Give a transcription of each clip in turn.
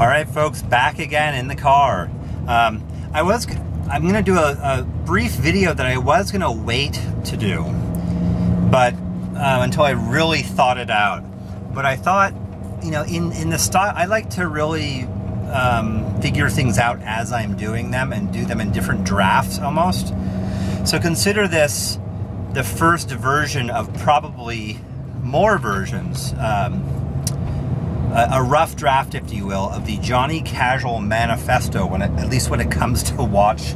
All right, folks, back again in the car. I'm going to do a brief video that I was going to wait to do, but until I really thought it out. But I thought, you know, in the style, I like to really figure things out as I'm doing them and do them in different drafts almost. So consider this the first version of probably more versions. A rough draft, if you will, of the Jonny Casual Manifesto, at least when it comes to watch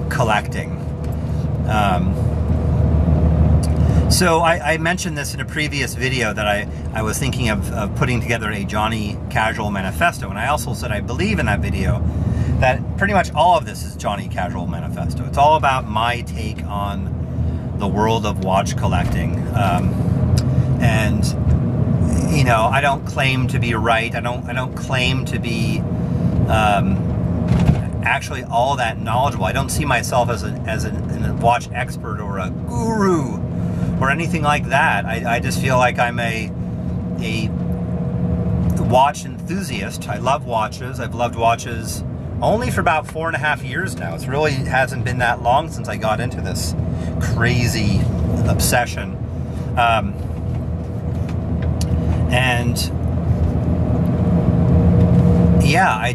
collecting. So I mentioned this in a previous video that I was thinking of putting together a Jonny Casual Manifesto, and I also said I believe in that video that pretty much all of this is Jonny Casual Manifesto. It's all about my take on the world of watch collecting, and you know, I don't claim to be right. I don't claim to be actually all that knowledgeable. I don't see myself as a watch expert or a guru or anything like that. I just feel like I'm a watch enthusiast. I love watches. I've loved watches only for about 4.5 years now. It really hasn't been that long since I got into this crazy obsession. And yeah, I'm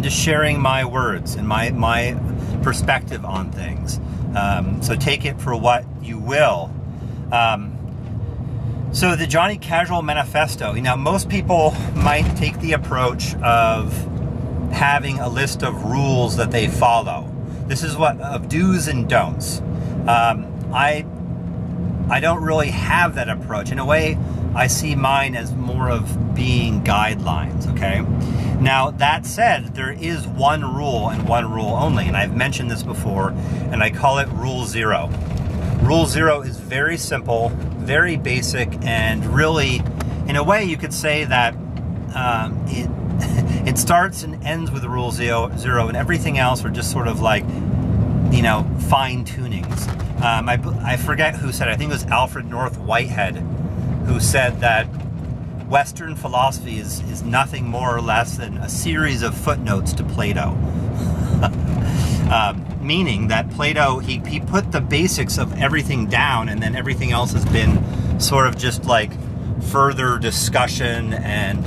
just sharing my words and my perspective on things. So take it for what you will. So the Jonny Casual Manifesto, you know, most people might take the approach of having a list of rules that they follow. This is of do's and don'ts. I don't really have that approach. In a way, I see mine as more of being guidelines, okay? Now, that said, there is one rule and one rule only, and I've mentioned this before, and I call it Rule 0. Rule 0 is very simple, very basic, and really, in a way, you could say that it starts and ends with Rule 0, and everything else are just sort of like, you know, fine-tunings. I forget who said it. I think it was Alfred North Whitehead who said that Western philosophy is nothing more or less than a series of footnotes to Plato. Meaning that Plato, he put the basics of everything down, and then everything else has been sort of just like further discussion. And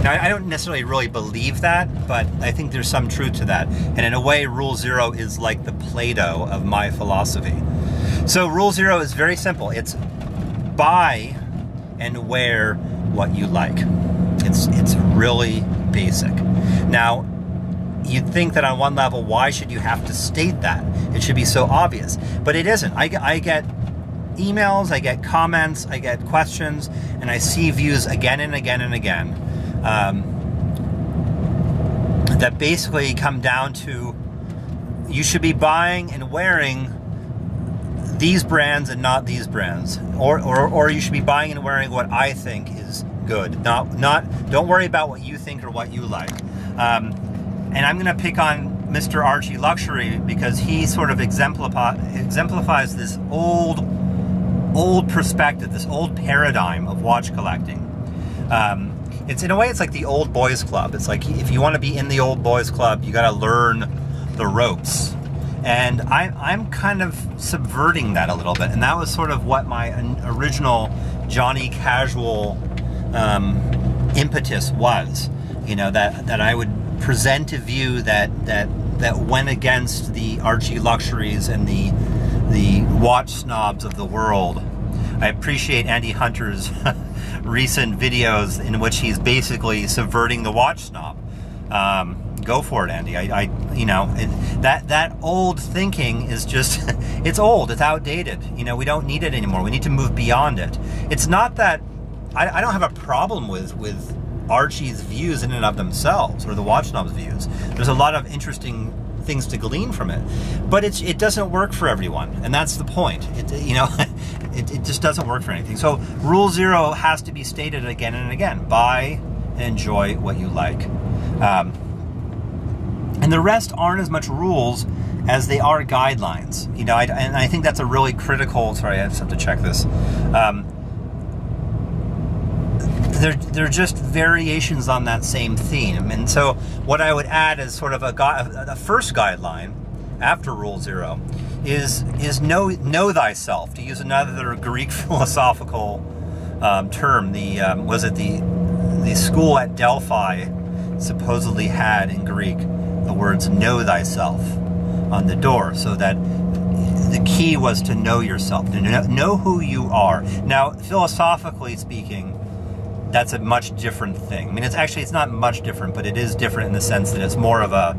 now, I don't necessarily really believe that, but I think there's some truth to that. And in a way, Rule 0 is like the Plato of my philosophy. So Rule 0 is very simple. It's buy and wear what you like. It's really basic. Now, you'd think that on one level, why should you have to state that? It should be so obvious. But it isn't. I get emails, I get comments, I get questions, and I see views again and again and again. That basically come down to you should be buying and wearing these brands and not these brands, or you should be buying and wearing what I think is good. Don't worry about what you think or what you like. And I'm going to pick on Mr. Archie Luxury because he sort of exemplifies this old perspective, this old paradigm of watch collecting. It's in a way, it's like the old boys club. It's like if you want to be in the old boys club, you got to learn the ropes. And I'm kind of subverting that a little bit. And that was sort of what my original Jonny Casual impetus was. You know, that I would present a view that went against the Archie Luxuries and the watch snobs of the world. I appreciate Andy Hunter's recent videos in which he's basically subverting the watch snob. Go for it, Andy. You know, that old thinking is just, it's old, it's outdated. You know, we don't need it anymore. We need to move beyond it. It's not that, I don't have a problem with Archie's views in and of themselves, or the watch snob's views. There's a lot of interesting things to glean from it, but it doesn't work for everyone, and that's the point. It just doesn't work for anything. So Rule 0 has to be stated again and again. Buy and enjoy what you like. And the rest aren't as much rules as they are guidelines. You know, and I think that's a really critical, sorry, I just have to check this. they're just variations on that same theme. And so what I would add as sort of a first guideline after Rule 0 is know thyself, to use another Greek philosophical term. The school at Delphi supposedly had in Greek the words "know thyself" on the door, so that the key was to know yourself, to know who you are. Now, philosophically speaking, that's a much different thing. I mean, it's not much different, but it is different in the sense that it's more of a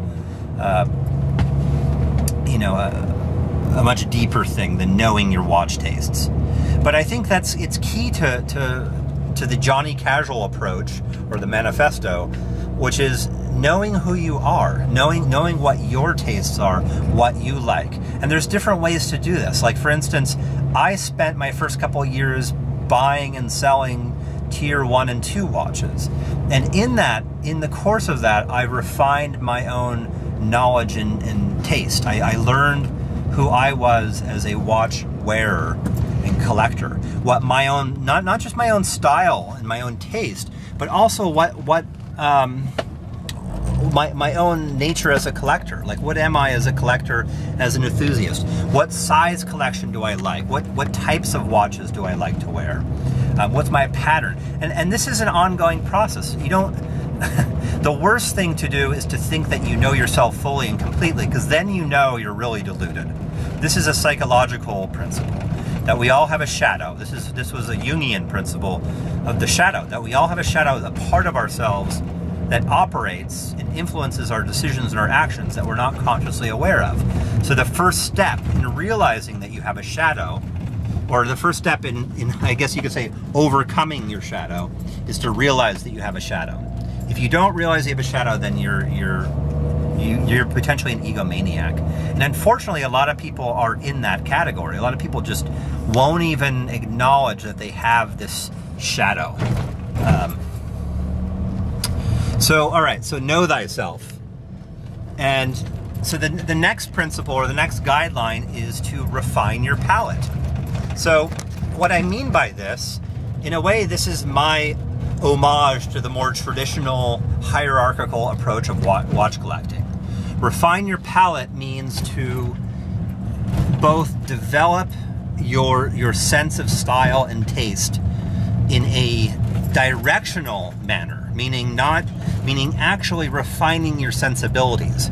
much deeper thing than knowing your watch tastes. But I think it's key to the Jonny casual approach, or the Manifesto, which is knowing who you are, knowing what your tastes are, what you like. And there's different ways to do this. Like, for instance, I spent my first couple of years buying and selling tier 1 and 2 watches. And in the course of that, I refined my own knowledge and taste. I learned who I was as a watch wearer and collector. What my own, not just my own style and my own taste, but also what my own nature as a collector. Like, what am I as a collector, as an enthusiast? What size collection do I like? What types of watches do I like to wear? What's my pattern? And this is an ongoing process. You don't. The worst thing to do is to think that you know yourself fully and completely, because then you know you're really deluded. This is a psychological principle, that we all have a shadow. This was a Jungian principle of the shadow, that we all have a shadow, a part of ourselves that operates and influences our decisions and our actions that we're not consciously aware of. So the first step in realizing that you have a shadow, or the first step in I guess you could say overcoming your shadow, is to realize that you have a shadow. If you don't realize you have a shadow, then you're potentially an egomaniac. And unfortunately, a lot of people are in that category. A lot of people just won't even acknowledge that they have this shadow. All right, so know thyself. And so the next principle, or the next guideline, is to refine your palate. So what I mean by this, in a way, this is my homage to the more traditional hierarchical approach of watch collecting. Refine your palate means to both develop your sense of style and taste in a directional manner, meaning actually refining your sensibilities.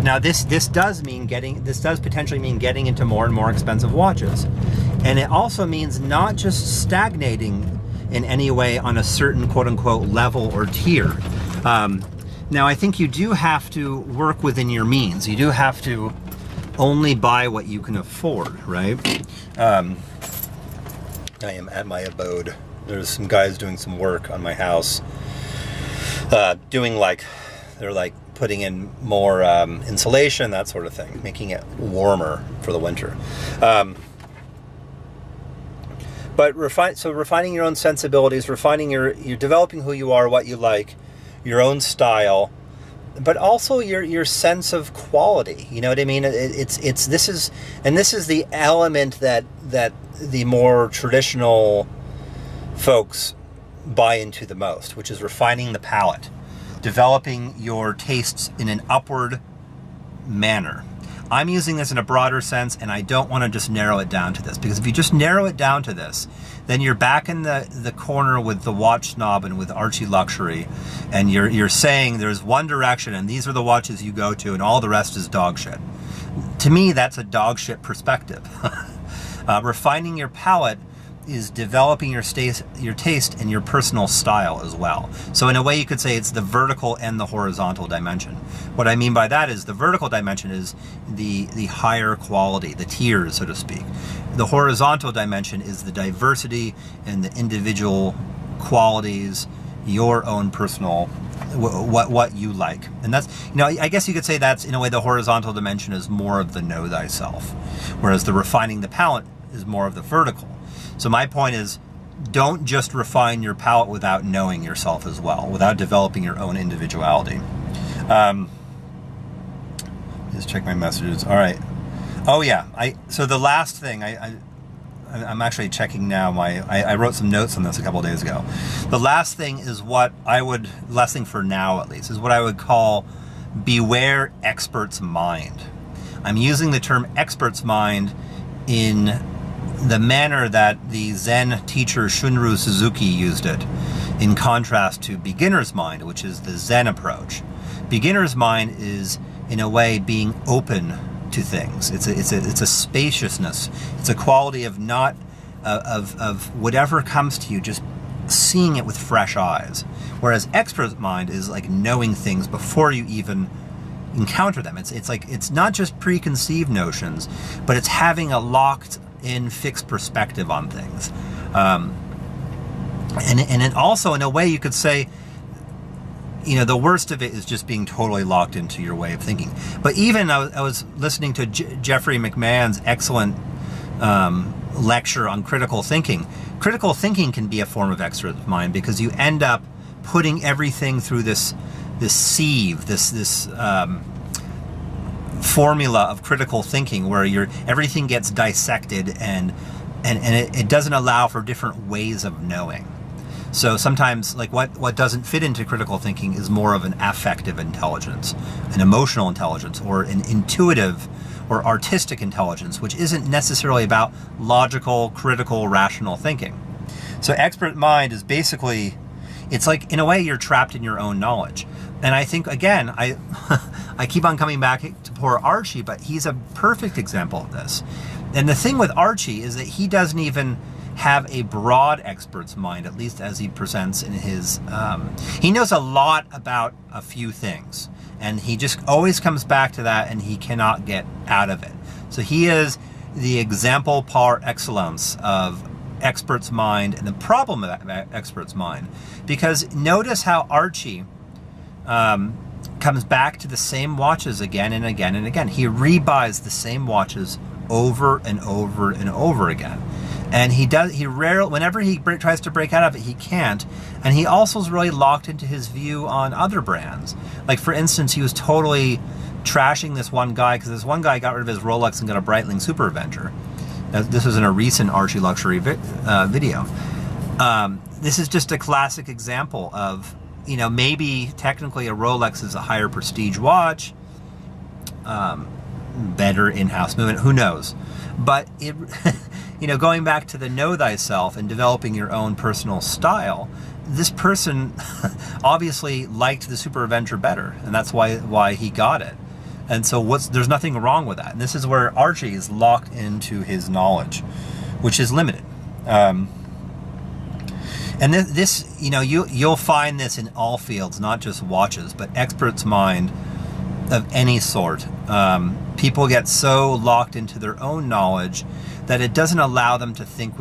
Now, this does potentially mean getting into more and more expensive watches, and it also means not just stagnating in any way on a certain quote-unquote level or tier. Now, I think you do have to work within your means. You do have to only buy what you can afford, right? I am at my abode. There's some guys doing some work on my house, they're putting in more insulation, that sort of thing, making it warmer for the winter. But refining your own sensibilities, you're developing who you are, what you like, your own style, but also your sense of quality. You know what I mean? This is the element that the more traditional folks buy into the most, which is refining the palate, developing your tastes in an upward manner. I'm using this in a broader sense, and I don't want to just narrow it down to this, because if you just narrow it down to this, then you're back in the corner with the watch snob and with Archie luxury, and you're saying there's one direction and these are the watches you go to and all the rest is dog shit. To me, that's a dog shit perspective. Refining your palate is developing your taste and your personal style as well. So in a way, you could say it's the vertical and the horizontal dimension. What I mean by that is the vertical dimension is the higher quality, the tiers, so to speak. The horizontal dimension is the diversity and the individual qualities, your own personal, what you like. And that's, I guess you could say that's, in a way, the horizontal dimension is more of the know thyself, whereas the refining the palate is more of the vertical. So my point is, don't just refine your palate without knowing yourself as well, without developing your own individuality. Just check my messages. All right. Oh yeah. So the last thing, I'm actually checking now. I wrote some notes on this a couple of days ago. The last thing is last thing for now at least, is what I would call beware expert's mind. I'm using the term expert's mind in the manner that the Zen teacher Shunryu Suzuki used it, in contrast to beginner's mind, which is the Zen approach. Beginner's mind is, in a way, being open to things. It's a spaciousness. It's a quality of not of whatever comes to you, just seeing it with fresh eyes. Whereas expert mind is like knowing things before you even encounter them. It's not just preconceived notions, but it's having a locked in fixed perspective on things. And it also, in a way, you could say, the worst of it is just being totally locked into your way of thinking. But even I was listening to Jeffrey McMahon's excellent lecture on critical thinking. Critical thinking can be a form of expert mind, because you end up putting everything through this sieve, this formula of critical thinking, where everything gets dissected and it doesn't allow for different ways of knowing. So sometimes, like, what doesn't fit into critical thinking is more of an affective intelligence, an emotional intelligence, or an intuitive or artistic intelligence, which isn't necessarily about logical, critical, rational thinking. So expert mind is basically, it's like, in a way, you're trapped in your own knowledge. And I think, again, I keep on coming back to poor Archie, but he's a perfect example of this. And the thing with Archie is that he doesn't even have a broad expert's mind, at least as he presents in his... he knows a lot about a few things, and he just always comes back to that, and he cannot get out of it. So he is the example par excellence of expert's mind and the problem of expert's mind. Because notice how Archie comes back to the same watches again and again and again. He rebuys the same watches over and over and over again. And whenever he tries to break out of it, he can't. And he also is really locked into his view on other brands. Like, for instance, he was totally trashing this one guy, because this one guy got rid of his Rolex and got a Breitling Super Avenger. This was in a recent Archie Luxury video. This is just a classic example of, maybe technically a Rolex is a higher prestige watch, better in-house movement, who knows? But it... going back to the know thyself and developing your own personal style, this person obviously liked the Super Avenger better, and that's why he got it. And so there's nothing wrong with that. And this is where Archie is locked into his knowledge, which is limited. And this you'll find this in all fields, not just watches, but expert's mind of any sort. People get so locked into their own knowledge that it doesn't allow them to think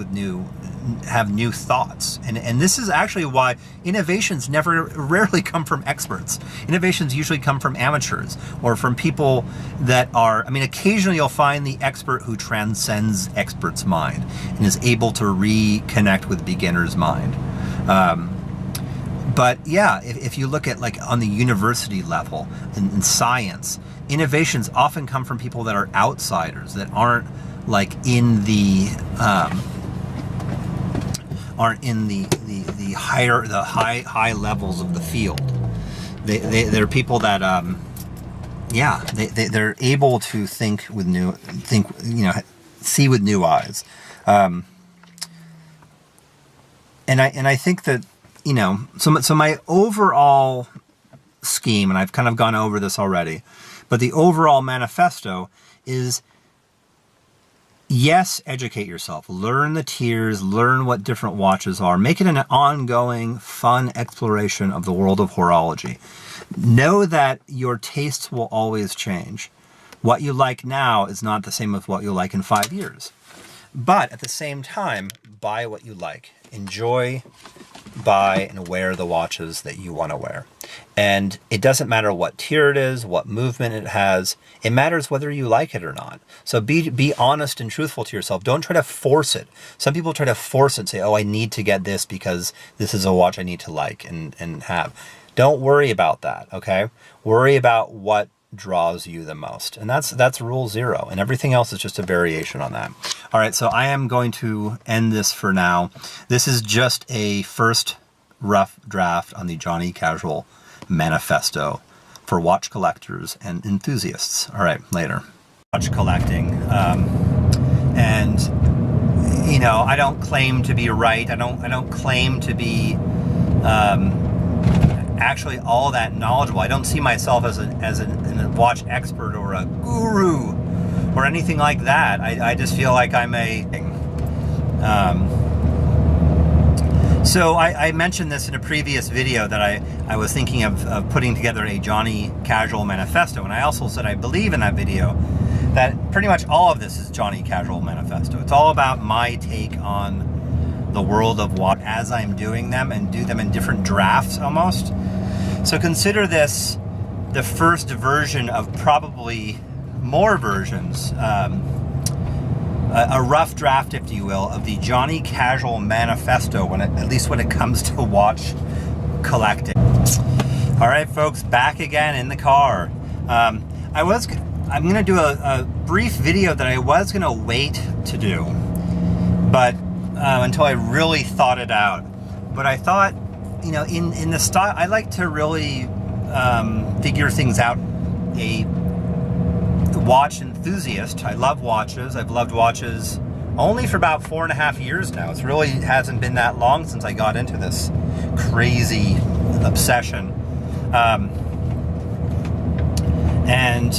have new thoughts. And this is actually why innovations rarely come from experts. Innovations usually come from amateurs, or from people that are, occasionally you'll find the expert who transcends expert's mind and is able to reconnect with beginner's mind. But yeah, if you look at, like, on the university level in science, innovations often come from people that are outsiders, that aren't like in the high levels of the field. They're people that they're able to see with new eyes. And I think that, so my overall scheme, and I've kind of gone over this already, but the overall manifesto is, yes, educate yourself. Learn the tiers, learn what different watches are. Make it an ongoing, fun exploration of the world of horology. Know that your tastes will always change. What you like now is not the same as what you'll like in 5 years. But at the same time, buy what you like. Enjoy, buy, and wear the watches that you want to wear. And it doesn't matter what tier it is, what movement it has. It matters whether you like it or not. So be honest and truthful to yourself. Don't try to force it. Some people try to force it and say, oh, I need to get this because this is a watch I need to like and have. Don't worry about that, okay? Worry about what draws you the most. And that's rule 0, and everything else is just a variation on that. All right, so I am going to end this for now. This is just a first rough draft on the Jonny Casual Manifesto for watch collectors and enthusiasts. All right, later. Watch collecting. And you know, I don't claim to be right. I don't claim to be actually all that knowledgeable. I don't see myself as a watch expert or a guru or anything like that. I just feel like I'm so I mentioned this in a previous video that I was thinking of putting together a Jonny Casual Manifesto, and I also said I believe in that video that pretty much all of this is Jonny Casual Manifesto. It's all about my take on the world of watch as I'm doing them, and do them in different drafts almost. So consider this the first version of probably more versions, a rough draft, if you will, of the Jonny Casual Manifesto, at least when it comes to watch collecting. All right, folks, back again in the car. I'm going to do a brief video that I was going to wait to do, but until I really thought it out. But I thought, you know, in the style, I like to really figure things out. A watch enthusiast. I love watches. I've loved watches only for about 4.5 years now. It really hasn't been that long since I got into this crazy obsession. And